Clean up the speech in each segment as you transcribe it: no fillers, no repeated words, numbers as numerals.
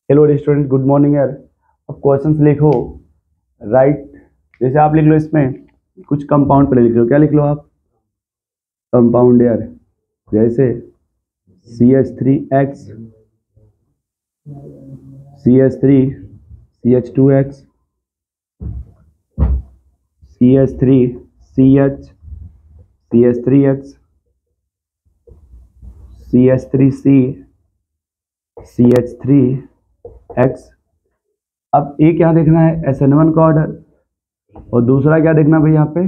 Hello student, good morning यार। अब questions लिखो। राइट, जैसे आप लिख लो, इसमें कुछ कंपाउंड पे लिख लो। क्या लिख लो आप? कंपाउंड यार। जैसे CH3X, CH3, CH2X, CH3, CH, CH3X, CH3C, CH3X। अब एक यहाँ देखना है SN1 का ऑर्डर, और दूसरा क्या देखना भाई यहाँ पे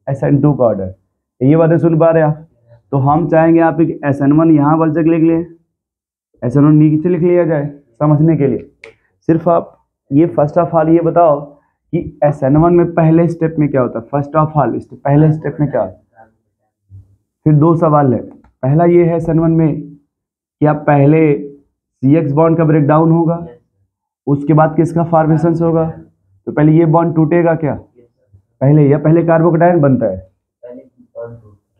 SN2 का ऑर्डर। ये बातें सुन पा रहे आप? तो हम चाहेंगे आप SN1 यहाँ बल से लिख लें, SN1 नीचे लिख लिया जाए समझने के लिए। सिर्फ आप ये फर्स्ट ऑफ ऑल ये बताओ कि SN1 में पहले स्टेप में क्या होता है। फर्स्ट ऑफ ऑल पहले स्टेप में क्या होता है? फिर दो सवाल है। पहला ये है SN1 में कि आप पहले CX बॉन्ड का ब्रेकडाउन होगा, उसके बाद किसका फॉर्मेशन होगा। तो पहले ये बॉन्ड टूटेगा क्या पहले, या पहले कार्बोकेटायन बनता है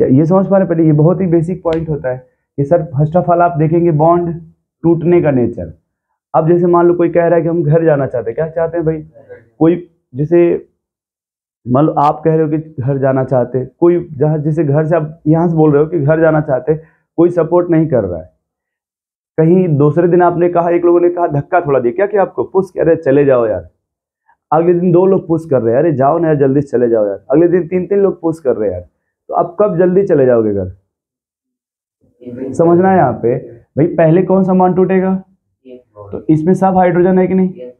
क्या? ये समझ पा रहे? पहले ये बहुत ही बेसिक पॉइंट होता है कि सर फर्स्ट ऑफ ऑल आप देखेंगे बॉन्ड टूटने का नेचर। अब जैसे मान लो कोई कह रहा है कि हम घर जाना चाहते हैं। क्या चाहते हैं भाई? कोई जैसे मान लो आप कह रहे हो कि घर जाना चाहते हैं, कोई जहाँ जैसे घर से आप यहाँ से बोल रहे हो कि घर जाना चाहते हैं, कोई सपोर्ट नहीं कर रहा है। कहीं दूसरे दिन आपने कहा, एक लोगों ने कहा धक्का थोड़ा दिया, क्या किया आपको? पुश कर रहे चले जाओ यार। अगले दिन दो लोग पुश कर रहे हैं, अरे जाओ ना यार जल्दी से चले जाओ यार। अगले दिन तीन तीन लोग पुश कर रहे हैं यार। तो आप कब जल्दी चले जाओगे घर? समझना है यहाँ पे भाई, पहले कौन सा बॉन्ड टूटेगा? तो इसमें सब हाइड्रोजन है कि नहीं?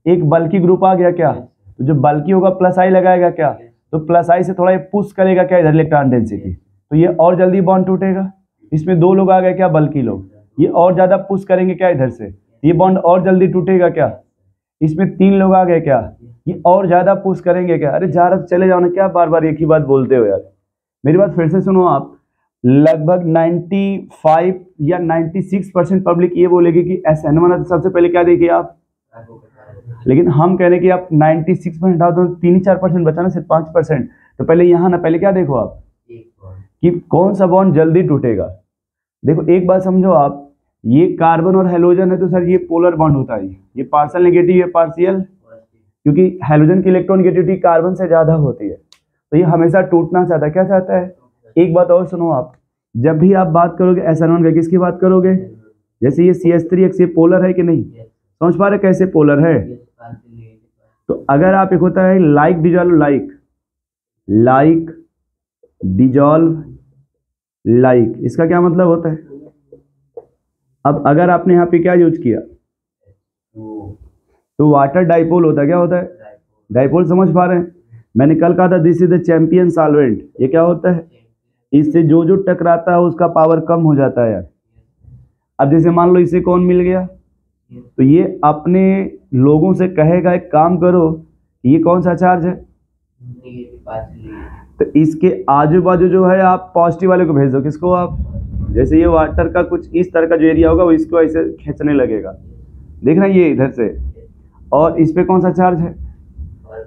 एक बल्कि ग्रुप आ गया क्या? तो जो बल्कि होगा प्लस आई लगाएगा क्या? तो प्लस आई से थोड़ा ये पुश करेगा क्या इधर इलेक्ट्रॉन डेंसिटी, तो ये और जल्दी बॉन्ड टूटेगा। इसमें दो लोग आ गए क्या बल्कि लोग, ये और ज्यादा पुश करेंगे क्या इधर से, ये बॉन्ड और जल्दी टूटेगा क्या। इसमें तीन लोग आ गए क्या, ये और ज्यादा पुश करेंगे क्या। अरे जा रहा चले जाओ ना, क्या बार बार एक ही बात बोलते हो यार। मेरी बात फिर से सुनो आप। लगभग 95 या 96% पब्लिक ये बोलेगी कि SN1 है। तो सबसे पहले क्या देखिए आप, लेकिन हम कह रहे हैं कि आप 96% हटाओ तो 3-4% बचा ना, सिर्फ 5%। तो पहले यहाँ ना, पहले क्या देखो आप कि कौन सा बॉन्ड जल्दी टूटेगा। देखो एक बात समझो आप, ये कार्बन और हेलोजन है तो सर ये पोलर बॉन्ड होता है। ये पार्शियल नेगेटिव है, पार्शियल, क्योंकि हेलोजन की इलेक्ट्रॉनिगेटिविटी कार्बन से ज्यादा होती है, तो ये हमेशा टूटना चाहता है। क्या चाहता है? एक बात और सुनो आप, जब भी आप बात करोगे SN1 का, किसकी बात करोगे? जैसे ये CH3X ये पोलर है कि नहीं? समझ पा रहे कैसे पोलर है? तो अगर आप एक होता है like dissolve, like dissolve like, इसका क्या मतलब होता है? अब अगर आपने यहाँ पे क्या यूज किया, तो वाटर डाइपोल होता है। क्या होता है? डाइपोल। समझ पा रहे हैं? मैंने कल कहा था this is the champion solvent. ये क्या होता है? इससे जो जो टकराता है उसका पावर कम हो जाता है यार। अब जैसे मान लो इसे कौन मिल गया, तो ये अपने लोगों से कहेगा एक काम करो, ये कौन सा चार्ज है, तो इसके आजू बाजू जो है आप पॉजिटिव वाले को भेज दो। किसको आप? जैसे ये वाटर का कुछ इस तरह का जो एरिया होगा वो इसको ऐसे खींचने लगेगा, देख रहे हैं ये इधर से, और इस पे कौन सा चार्ज है,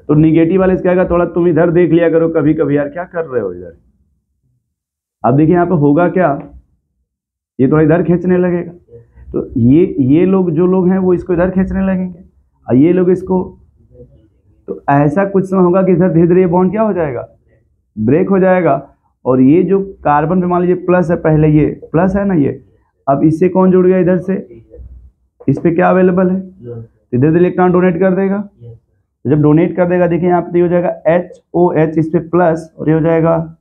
तो निगेटिव वाले इसका कहेगा थोड़ा तुम इधर देख लिया करो कभी कभी यार, क्या कर रहे हो इधर। अब देखिए यहाँ पे होगा क्या, ये थोड़ा इधर खींचने लगेगा, तो ये लोग जो लोग हैं वो इसको इधर खींचने लगेंगे, और ये लोग इसको, तो ऐसा कुछ समय होगा कि इधर धीरे धीरे बॉन्ड क्या हो जाएगा, ब्रेक हो जाएगा। और ये जो कार्बन पे मान लीजिए प्लस है, पहले ये प्लस है ना ये, अब इससे कौन जुड़ गया इधर से, इस पे क्या अवेलेबल है, इधर से इलेक्ट्रॉन डोनेट कर देगा। तो जब डोनेट कर देगा देखिए यहाँ पे हो जाएगा HOH, इस पे प्लस, और ये हो जाएगा,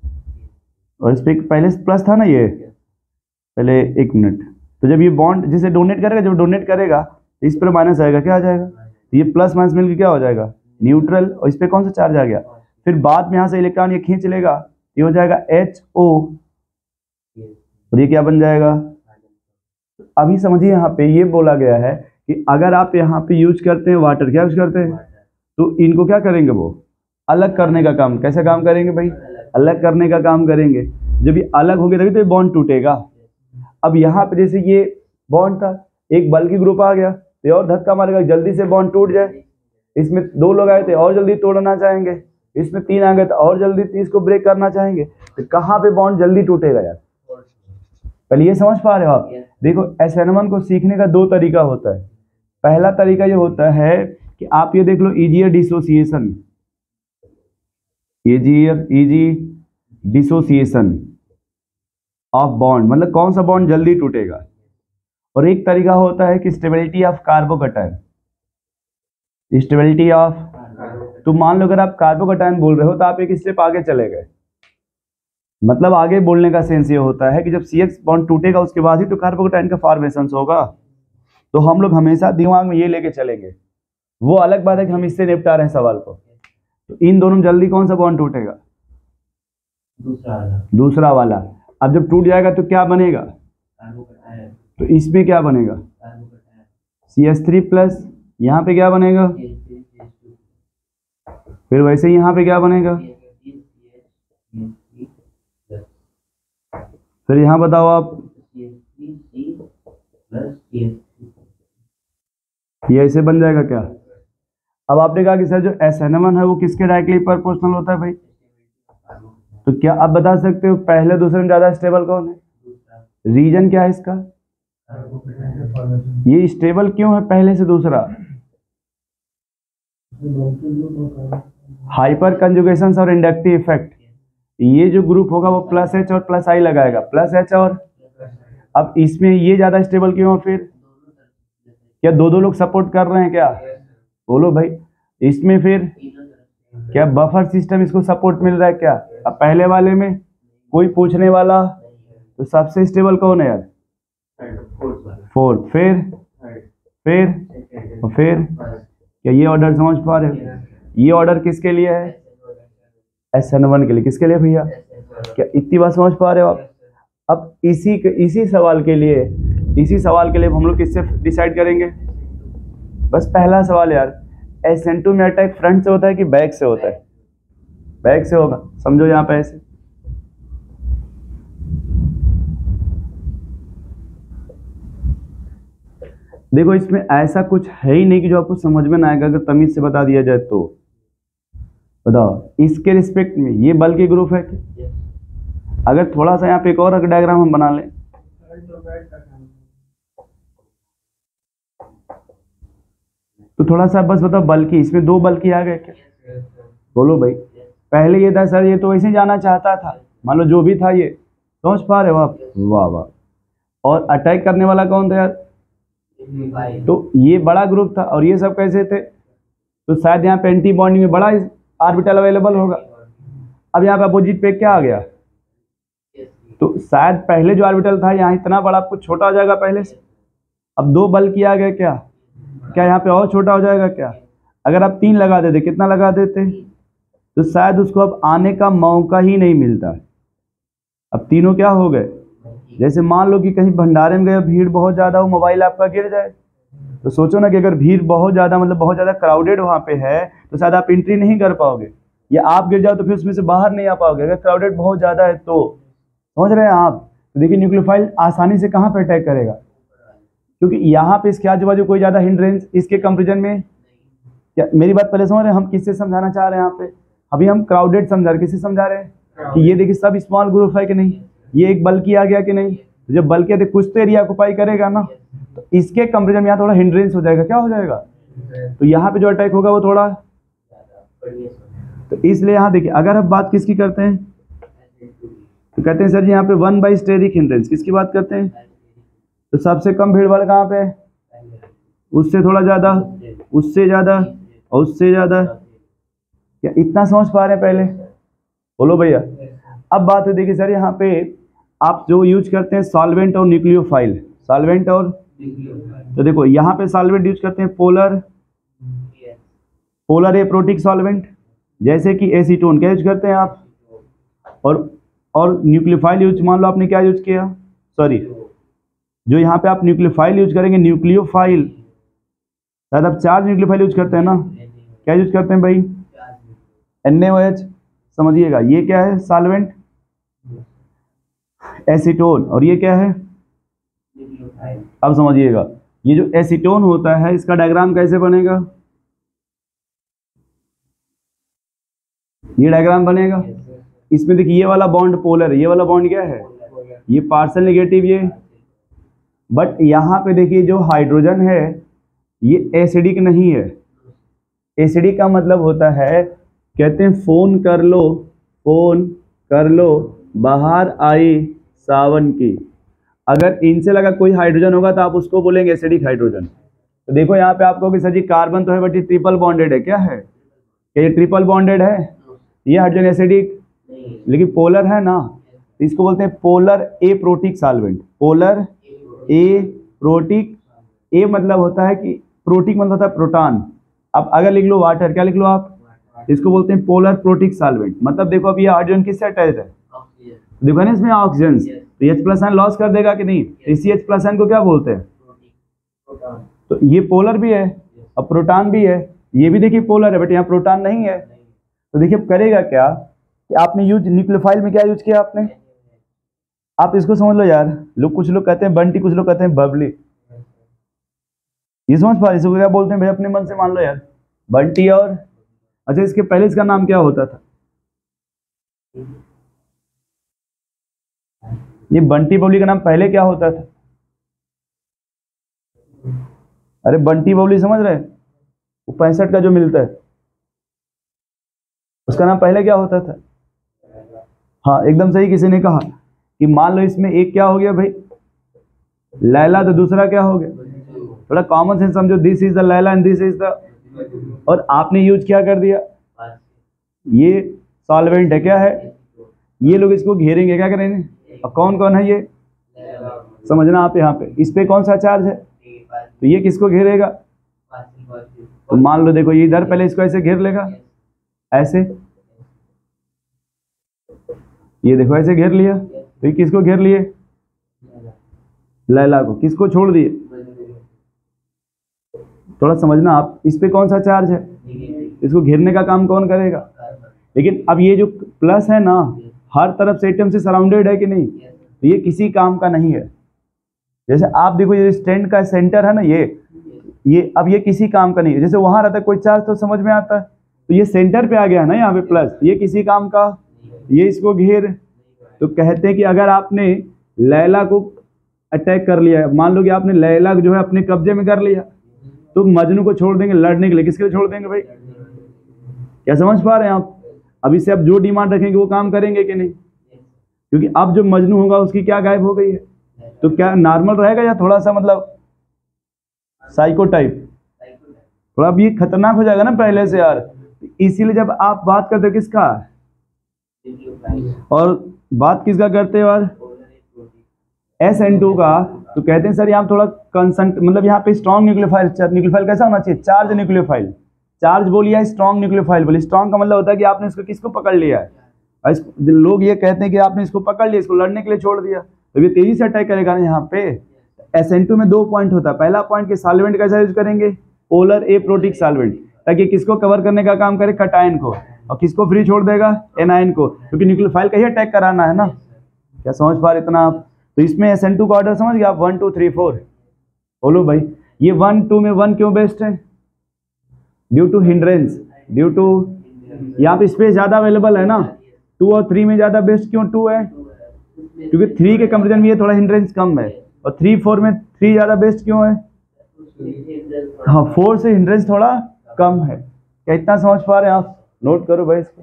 और इस पे पहले प्लस था ना ये, पहले एक मिनट, तो जब ये बॉन्ड जिसे डोनेट करेगा, जब डोनेट करेगा इस पर माइनस आएगा, क्या आ जाएगा, तो ये प्लस माइनस मिलकर क्या हो जाएगा, न्यूट्रल, और इस पे कौन सा चार्ज आ गया। फिर बाद में यहाँ से इलेक्ट्रॉन ये खींच लेगा, ये हो जाएगा HO, और ये क्या बन जाएगा। अभी समझिए यहाँ पे ये बोला गया है कि अगर आप यहाँ पे यूज करते हैं वाटर, क्या यूज करते हैं, तो इनको क्या करेंगे, वो अलग करने का काम। कैसे काम करेंगे भाई? अलग करने का काम करेंगे। जब ये अलग होंगे तभी तो ये बॉन्ड टूटेगा। अब यहाँ पे जैसे ये बॉन्ड था, एक बल्कि ग्रुप आ गया तो और धक्का मारेगा जल्दी से बॉन्ड टूट जाए। इसमें दो लोग आए थे और जल्दी तोड़ना चाहेंगे, इसमें तीन आ गए तो और जल्दी इसको ब्रेक करना चाहेंगे, तो कहाँ पे बॉन्ड जल्दी टूटेगा यार। पहले ये समझ पा रहे हो आप? देखो SN1 को सीखने का दो तरीका होता है। पहला तरीका ये होता है कि आप ये देख लो, easier dissociation, easy dissociation of bond, मतलब कौन सा बॉन्ड जल्दी टूटेगा। और एक तरीका होता है कि stability of carbocation, stability of, तो मान लो अगर आप कार्बोकैटायन बोल रहे हो तो आप एक स्टेप आगे चले गए, मतलब आगे बोलने का सेंस ये होता है कि जब CH बॉन्ड टूटेगा उसके बाद ही तो कार्बोकैटायन का फॉर्मेशन होगा। तो हम लोग हमेशा दिमाग में ये लेके चलेंगे। वो अलग बात है कि हम इससे निपटा रहे हैं सवाल को। तो इन दोनों में जल्दी कौन सा बॉन्ड टूटेगा? दूसरा वाला। अब जब टूट जाएगा तो क्या बनेगा? तो इसमें क्या बनेगा? CH3 प्लस, यहाँ पे क्या बनेगा? फिर वैसे यहाँ पे क्या बनेगा? फिर यहाँ बताओ आप, ये ऐसे बन जाएगा क्या? अब आपने कहा कि सर जो SN1 है वो किसके डायरेक्टली प्रोपोर्शनल होता है भाई? तो क्या आप बता सकते हो पहले दूसरे में ज्यादा स्टेबल कौन है? रीजन क्या है इसका? ये स्टेबल क्यों है पहले से दूसरा? हाइपर कंजुगेशन और इंडक्टिव इफेक्ट। ये जो ग्रुप होगा वो प्लस H और प्लस I लगाएगा, प्लस H और, अब इसमें ये ज्यादा स्टेबल क्यों है? फिर क्या दो लोग सपोर्ट कर रहे हैं क्या? बोलो भाई। इसमें फिर क्या बफर सिस्टम इसको सपोर्ट मिल रहा है क्या? अब पहले वाले में कोई पूछने वाला, तो सबसे स्टेबल कौन है यार? फोर्थ। फिर क्या ये ऑर्डर समझ पा रहे हो? ये ऑर्डर किसके लिए है? SN1 के लिए। किसके लिए भैया? क्या इतनी बात समझ पा रहे हो आप? अब इसी सवाल के लिए हम लोग किससे डिसाइड करेंगे? बस पहला सवाल यार, SN2 में अटैक फ्रंट से होता है कि बैक से होता है? बैक से होगा, समझो यहाँ पे ऐसे। देखो इसमें ऐसा कुछ है ही नहीं कि जो आपको समझ में ना आएगा अगर तमीज से बता दिया जाए तो। बताओ इसके रिस्पेक्ट में ये बल के ग्रुप है क्या? अगर थोड़ा सा यहाँ पे एक और डायग्राम हम बना लें, तो थोड़ा सा बस बताओ बल की, इसमें दो बल की आ गए क्या? बोलो भाई। पहले ये था सर ये तो वैसे जाना चाहता था, मान लो जो भी था ये, समझ पा रहे हो आप? वाह वाह। और अटैक करने वाला कौन था यार? तो ये बड़ा ग्रुप था। और ये सब कैसे थे? तो शायद यहाँ पे एंटी बॉन्डिंग में बड़ा ऑर्बिटल अवेलेबल होगा। अब यहाँ पे अपोजिट पे क्या आ गया? तो शायद पहले जो ऑर्बिटल था यहाँ इतना बड़ा, कुछ छोटा हो जाएगा पहले से। अब दो बल किया गया, क्या यहाँ पे और छोटा हो जाएगा क्या? अगर आप 3 लगा देते, कितना लगा देते? तो शायद उसको अब आने का मौका ही नहीं मिलता। अब तीनों क्या हो गए? जैसे मान लो कि कहीं भंडारे में गए, भीड़ बहुत ज़्यादा हो, मोबाइल आपका गिर जाए, तो सोचो ना कि अगर भीड़ बहुत ज़्यादा, मतलब बहुत ज़्यादा क्राउडेड वहाँ पे है, तो शायद आप एंट्री नहीं कर पाओगे, या आप गिर जाओ तो फिर उसमें से बाहर नहीं आ पाओगे अगर क्राउडेड बहुत ज़्यादा है तो। समझ रहे हैं आप? तो देखिए न्यूक्लियोफाइल आसानी से कहाँ पर अटैक करेगा, क्योंकि यहाँ पे इसके आजू बाजू कोई ज़्यादा हिंड्रेंस, इसके कंपेरिजन में। क्या मेरी बात पहले समझ रहे हैं? हम किससे समझाना चाह रहे हैं यहाँ पे? अभी हम क्राउडेड समझा रहे, किससे समझा रहे हैं कि ये देखिए सब स्मॉल ग्रुप है कि नहीं, ये एक बल्कि आ गया कि नहीं। जब बल्कि है तो कुछ तो एरिया ऑक्युपाई करेगा ना, तो इसके कंपेरिजन में यहाँ थोड़ा हिंड्रेंस हो जाएगा। क्या हो जाएगा? तो यहाँ पे जो अटैक होगा वो थोड़ा, तो इसलिए यहाँ देखिए अगर हम बात किसकी करते हैं तो कहते हैं सर जी यहाँ पे 1 बाई स्टेरिक हिंड्रेंस। किसकी बात करते हैं? तो सबसे कम भीड़ वाला कहाँ पे? उससे थोड़ा ज़्यादा, उससे ज़्यादा और उससे ज़्यादा। क्या इतना समझ पा रहे हैं पहले? बोलो भैया। अब बात है, देखिए सर यहाँ पे आप जो यूज करते हैं सॉल्वेंट और न्यूक्लियोफाइल, सॉल्वेंट और, तो देखो यहाँ पे सॉल्वेंट यूज करते हैं पोलर एप्रोटिक सॉल्वेंट, जैसे कि एसीटोन। क्या यूज करते हैं आप? और न्यूक्लियोफाइल यूज, मान लो आपने क्या यूज किया, सॉरी, जो यहाँ पे आप न्यूक्लियोफाइल यूज करेंगे, न्यूक्लियोफाइल शायद आप चार्ज न्यूक्लियोफाइल यूज करते हैं ना। क्या यूज करते हैं भाई? NaOH। समझिएगा ये क्या है? Solvent, acetone. और ये क्या है? अब समझिएगा ये जो एसीटोन होता है इसका डायग्राम कैसे बनेगा? ये डायग्राम बनेगा। इसमें देखिए ये वाला बॉन्ड पोलर है, ये वाला बॉन्ड क्या है? ये पार्शियल नेगेटिव ये। बट यहाँ पे देखिए जो हाइड्रोजन है ये एसिडिक नहीं है। एसिडिक का मतलब होता है, कहते हैं फोन कर लो बाहर आई सावन की। अगर इनसे लगा कोई हाइड्रोजन होगा तो आप उसको बोलेंगे एसिडिक हाइड्रोजन। तो देखो यहाँ पे आपको कि सर जी कार्बन तो है बट ये ट्रिपल बॉन्डेड है, क्या है, क्या ये ट्रिपल बॉन्डेड है, ये हाइड्रोजन एसिडिक, लेकिन पोलर है ना, तो इसको बोलते हैं polar aprotic solvent. Polar aprotic, a मतलब होता है कि प्रोटिक मतलब होता है प्रोटॉन। अब अगर लिख लो वाटर, क्या लिख लो आप, इसको बोलते हैं पोलर प्रोटिक सॉल्वेंट। मतलब देखो अब ये हाइड्रोजन किससे अटैच है, देखो ना इसमें ऑक्सीजन, तो H प्लस आयन लॉस कर देगा कि नहीं, इसी H प्लस आयन को क्या बोलते हैं, तो ये पोलर भी है और प्रोटॉन भी है, ये भी देखिए पोलर है बट यहाँ प्रोटॉन नहीं है। तो देखिए करेगा क्या कि आपने यूज न्यूक्लियोफाइल में क्या यूज किया आपने, आप इसको समझ लो यार, लोग कुछ लोग कहते हैं बंटी, कुछ लोग कहते हैं बबली, ये समझ पा रहे इसको क्या बोलते हैं भाई, अपने मन से मान लो यार, बंटी। और अच्छा इसके पहले इसका नाम क्या होता था, ये बंटी बबली का नाम पहले क्या होता था, अरे बंटी बबली समझ रहे, वो 65 का जो मिलता है उसका नाम पहले क्या होता था। हाँ एकदम सही किसी ने कहा कि मान लो इसमें एक क्या हो गया भाई लैला, तो दूसरा क्या हो गया, थोड़ा कॉमन सेंस समझो, this is the Laila and this is the, और आपने यूज क्या कर दिया, ये सॉल्वेंट है, क्या है, ये लोग इसको घेरेंगे, क्या करेंगे, अब कौन कौन है ये समझना आप, यहाँ पे इस पे कौन सा चार्ज है, तो ये किसको घेरेगा, तो मान लो देखो ये इधर पहले इसको ऐसे घेर लेगा, ऐसे, ये देखो ऐसे घेर लिया, तो ये किसको घेर लिए, लैला को, किसको छोड़ दिए, थोड़ा समझना आप, इस पे कौन सा चार्ज है, इसको घेरने का काम कौन करेगा। लेकिन अब ये जो प्लस है ना हर तरफ से एटम से सराउंडेड है कि नहीं, तो ये किसी काम का नहीं है। जैसे आप देखो ये स्टैंड का सेंटर है ना, ये अब ये किसी काम का नहीं है, जैसे वहां रहता है कोई चार्ज तो समझ में आता है, तो ये सेंटर पे आ गया है ना यहाँ पे प्लस, ये किसी काम का, ये इसको घेर। तो कहते हैं कि अगर आपने लैला को अटैक कर लिया, मान लो कि आपने लैला जो है अपने कब्जे में कर लिया, तो मजनू को छोड़ देंगे लड़ने के लिए, किसके लिए छोड़ देंगे भाई, क्या समझ पा रहे हैं आप। अब इससे आप जो डिमांड रखेंगे वो काम करेंगे कि नहीं, क्योंकि अब जो मजनू होगा उसकी क्या गायब हो गई है, तो क्या नॉर्मल रहेगा या थोड़ा सा मतलब साइको टाइप, थोड़ा अब ये खतरनाक हो जाएगा ना पहले से यार। इसीलिए जब आप बात करते हो किसका, और बात किसका करते हो यार, SN2 का, तो कहते हैं सर यहाँ थोड़ा कंसंट, मतलब यहाँ पे स्ट्रॉन्ग न्यूक्लियोफाइल, न्यूक्लियोफाइल कैसा होना चाहिए, चार्ज न्यूक्लियोफाइल, चार्ज बोलिए स्ट्रॉन्ग न्यूक्लियोफाइल बोलिए, स्ट्रॉन्ग का मतलब होता है कि आपने इसको किसको पकड़ लिया है, लोग ये कहते हैं कि आपने इसको पकड़ लिया, इसको लड़ने के लिए छोड़ दिया, तो ये तेजी से अटैक करेगा ना। यहाँ पे SN2 में 2 पॉइंट होता है, पहला पॉइंट कि सॉल्वेंट कैसा यूज करेंगे, पोलर एप्रोटिक सॉल्वेंट, ताकि किसको कवर करने का काम करे, कटायन को, और किसको फ्री छोड़ देगा, एनायन को, क्योंकि न्यूक्लियोफाइल का ही अटैक कराना है ना, क्या समझ पा रहे इतना आप। तो इसमें SN2 का ऑर्डर समझ गए आप, 1 2 3 4 बोलो भाई, ये 1 2 में 1 क्यों बेस्ट है, due to hindrance, due to यहाँ पे स्पेस ज्यादा अवेलेबल है ना, 2 और 3 में ज्यादा बेस्ट क्यों 2 है, क्योंकि 3 के कंपेरिजन में ये थोड़ा हिंड्रेंस कम है, और 3 4 में 3 ज्यादा बेस्ट क्यों है, हाँ 4 से हिंड्रेंस थोड़ा कम है, क्या इतना समझ पा रहे हैं आप, नोट करो भाई इसको।